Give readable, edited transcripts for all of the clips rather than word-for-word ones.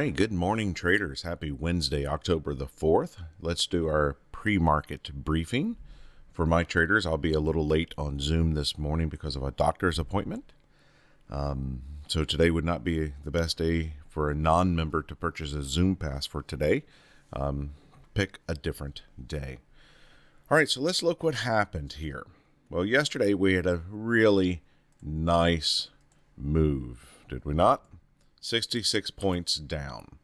right, good morning, traders. Happy Wednesday, October the 4th. Let's do our pre-market briefing. For my traders, I'll be a little late on Zoom this morning because of a doctor's appointment. So today would not be the best day for a non-member to purchase a Zoom pass for today. Pick a different day. All right, so let's look what happened here. Well, yesterday we had a really nice move, did we not? 66 points down.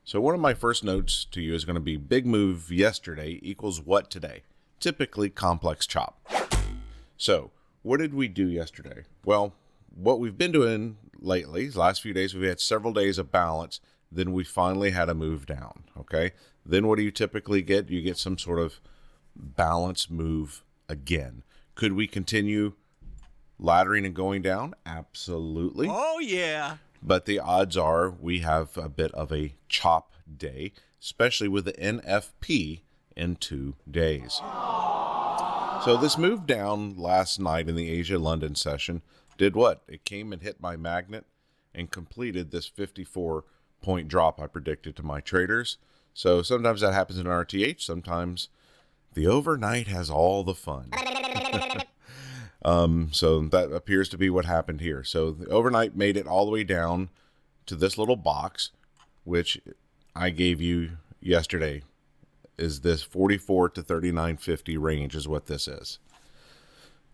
So one of my first notes to you is going to be big move yesterday equals what today? Typically complex chop. So what did we do yesterday? Well, what we've been doing lately, the last few days, we've had several days of balance. Then we finally had a move down. Okay. Then what do you typically get? You get some sort of balance move again. Could we continue laddering and going down? Absolutely. Oh, yeah. But the odds are we have a bit of a chop day, especially with the NFP in 2 days. So this move down last night in the Asia-London session did what? It came and hit my magnet and completed this 54-point drop I predicted to my traders. So sometimes that happens in RTH. Sometimes the overnight has all the fun. So that appears to be what happened here. So the overnight made it all the way down to this little box, which I gave you yesterday, is this 44 to 39.50 range is what this is.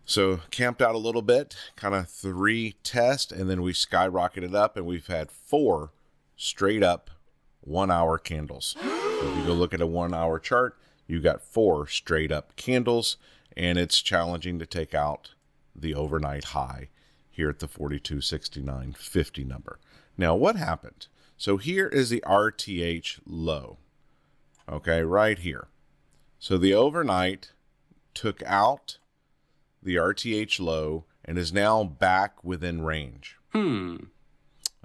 So camped out a little bit, kind of 3 test, and then we skyrocketed up, and we've had 4 straight up 1 hour candles. So if you go look at a 1 hour chart, you got 4 straight up candles, and it's challenging to take out the overnight high here at the 42.69.50 number. Now, what happened? So here is the RTH low. Okay, right here. So the overnight took out the RTH low and is now back within range. All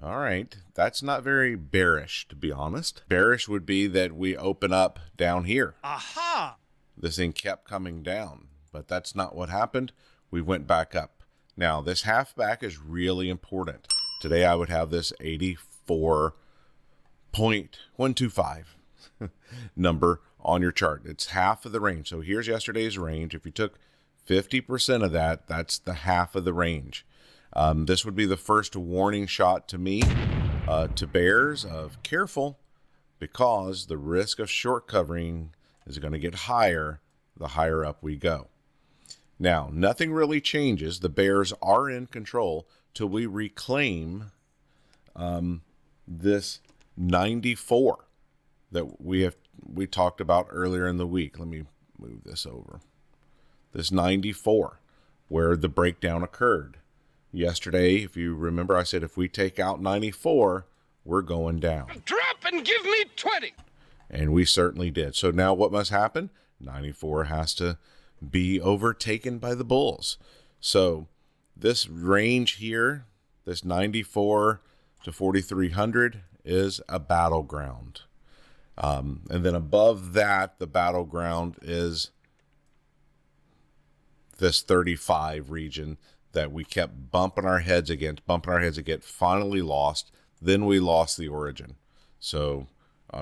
right, that's not very bearish, to be honest. Bearish would be that we open up down here. Aha! This thing kept coming down, but that's not what happened. We went back up. Now, this half back is really important. Today, I would have this 84.125 number on your chart. It's half of the range. So here's yesterday's range. If you took 50% of that, that's the half of the range. This would be the first warning shot to me, to bears, of careful, because the risk of short covering is going to get higher the higher up we go. Now, nothing really changes. The bears are in control till we reclaim this 94 that we talked about earlier in the week. Let me move this over. This 94, where the breakdown occurred. Yesterday, if you remember, I said if we take out 94, we're going down. Drop and give me 20. And we certainly did. So now what must happen? 94 has to be overtaken by the bulls. So this range here, this 94 to 4,300 is a battleground. And then above that, the battleground is this 35 region that we kept bumping our heads against, finally lost. Then we lost the origin. So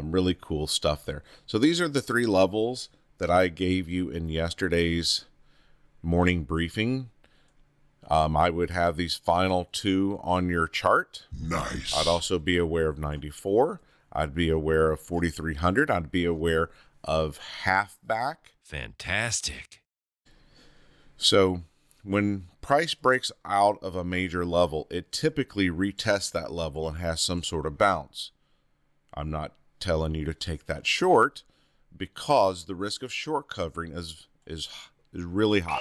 really cool stuff there. So these are the 3 levels that I gave you in yesterday's morning briefing. I would have these final 2 on your chart. Nice. I'd also be aware of 94. I'd be aware of 4,300. I'd be aware of halfback. Fantastic. So when price breaks out of a major level, it typically retests that level and has some sort of bounce. I'm not telling you to take that short, because the risk of short covering is really high.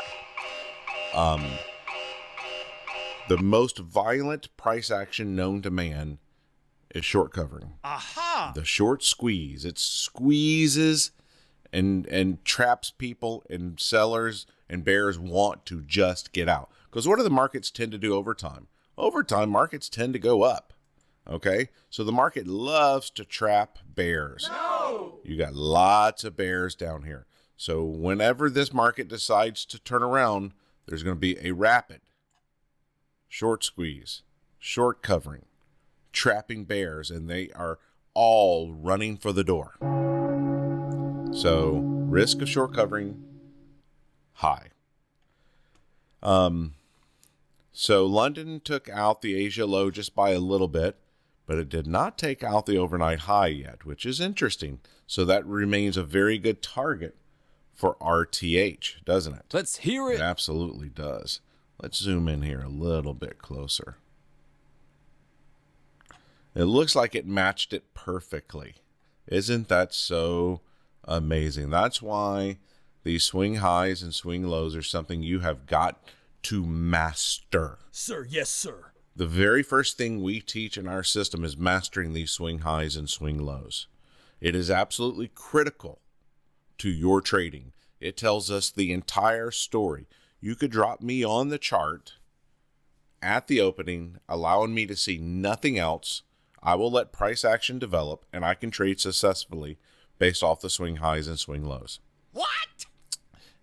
The most violent price action known to man is short covering. Aha! The short squeeze. It squeezes and traps people, and sellers and bears want to just get out. Because what do the markets tend to do over time? Over time, markets tend to go up. Okay? So the market loves to trap bears. No! You got lots of bears down here. So whenever this market decides to turn around, there's going to be a rapid short squeeze, short covering, trapping bears, and they are all running for the door. So risk of short covering, high. So London took out the Asia low just by a little bit, but it did not take out the overnight high yet, which is interesting. So that remains a very good target for RTH, doesn't it? Let's hear it. It absolutely does. Let's zoom in here a little bit closer. It looks like it matched it perfectly. Isn't that so amazing? That's why these swing highs and swing lows are something you have got to master. Sir, yes, sir. The very first thing we teach in our system is mastering these swing highs and swing lows. It is absolutely critical to your trading. It tells us the entire story. You could drop me on the chart at the opening, allowing me to see nothing else. I will let price action develop, and I can trade successfully based off the swing highs and swing lows. What?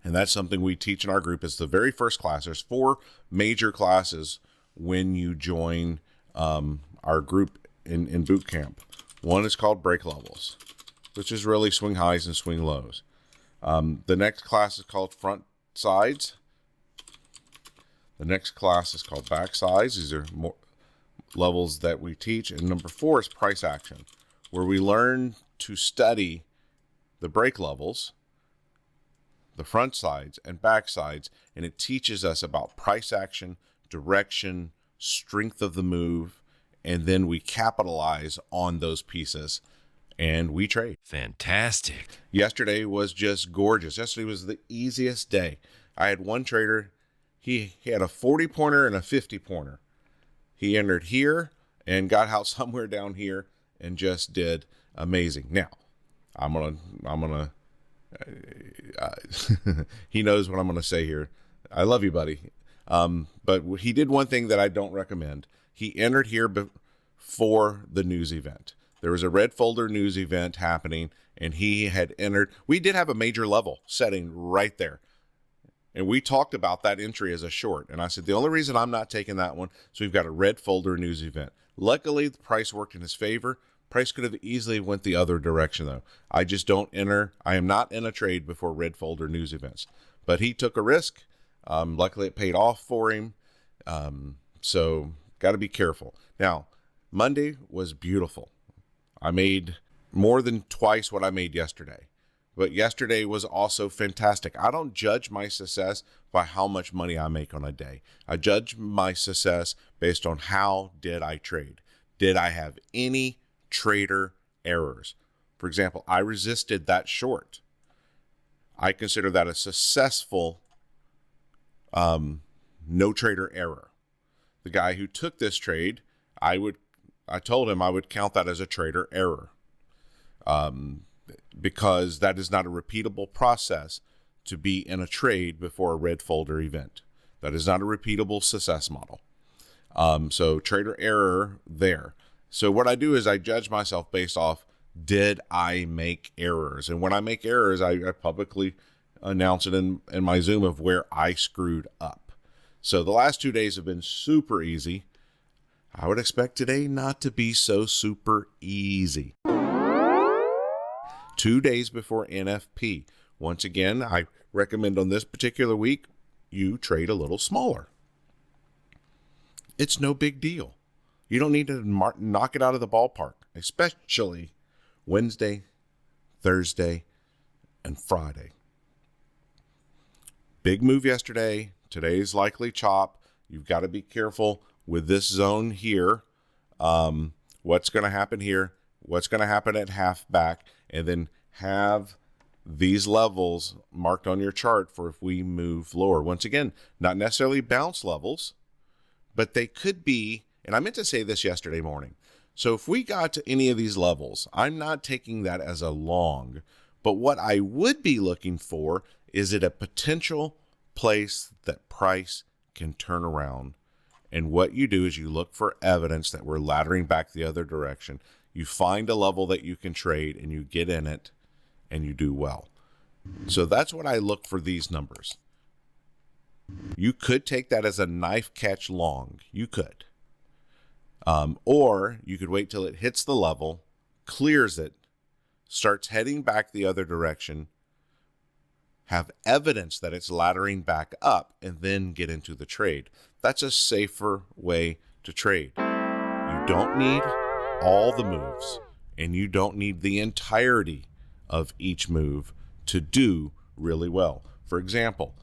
And that's something we teach in our group. It's the very first class. There's 4 major classes when you join our group in boot camp. One is called break levels, which is really swing highs and swing lows. The next class is called front sides. The next class is called back sides. These are more levels that we teach. And number 4 is price action, where we learn to study the break levels, the front sides and back sides, and it teaches us about price action, direction, strength of the move, and then we capitalize on those pieces and we trade. Fantastic. Yesterday was just gorgeous. Yesterday was the easiest day. I had one trader, he had a 40-pointer and a 50-pointer. He entered here and got out somewhere down here and just did amazing. Now, I'm gonna he knows what I'm going to say here. I love you, buddy. But he did one thing that I don't recommend. He entered here before the news event. There was a red folder news event happening, and he had entered. We did have a major level setting right there. And we talked about that entry as a short. And I said, the only reason I'm not taking that one is we've got a red folder news event. Luckily, the price worked in his favor. Price could have easily went the other direction, though. I just don't enter. I am not in a trade before red folder news events. But he took a risk. Luckily, it paid off for him. So got to be careful. Now, Monday was beautiful. I made more than twice what I made yesterday. But yesterday was also fantastic. I don't judge my success by how much money I make on a day. I judge my success based on how did I trade. Did I have any trader errors? For example, I resisted that short. I consider that a successful no trader error. The guy who took this trade, I told him I would count that as a trader error, because that is not a repeatable process to be in a trade before a red folder event. That is not a repeatable success model. So trader error there. So what I do is I judge myself based off, did I make errors? And when I make errors, I publicly announce it in my Zoom of where I screwed up. So the last 2 days have been super easy. I would expect today not to be so super easy. 2 days before NFP. Once again, I recommend on this particular week, you trade a little smaller. It's no big deal. You don't need to knock it out of the ballpark, especially Wednesday, Thursday, and Friday. Big move yesterday. Today's likely chop. You've got to be careful with this zone here. What's going to happen here? What's going to happen at half back? And then have these levels marked on your chart for if we move lower. Once again, not necessarily bounce levels, but they could be. And I meant to say this yesterday morning. So if we got to any of these levels, I'm not taking that as a long, but what I would be looking for is it a potential place that price can turn around. And what you do is you look for evidence that we're laddering back the other direction. You find a level that you can trade and you get in it and you do well. So that's what I look for these numbers. You could take that as a knife catch long. You could. Or you could wait till it hits the level, clears it, starts heading back the other direction, have evidence that it's laddering back up, and then get into the trade. That's a safer way to trade. You don't need all the moves, and you don't need the entirety of each move to do really well. For example,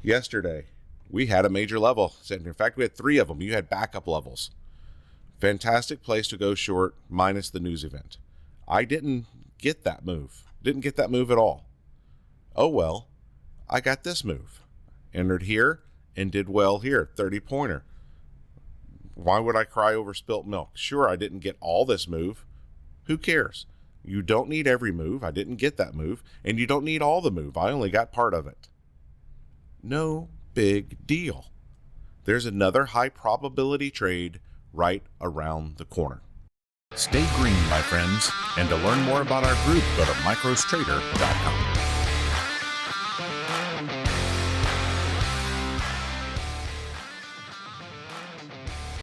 yesterday we had a major level. In fact, we had 3 of them. You had backup levels. Fantastic place to go short minus the news event. I didn't get that move. Didn't get that move at all. Oh well, I got this move. Entered here and did well here, 30-pointer. Why would I cry over spilt milk? Sure, I didn't get all this move. Who cares? You don't need every move. I didn't get that move. And you don't need all the move. I only got part of it. No big deal. There's another high probability trade right around the corner. Stay green, my friends, and to learn more about our group, go to microstrader.com.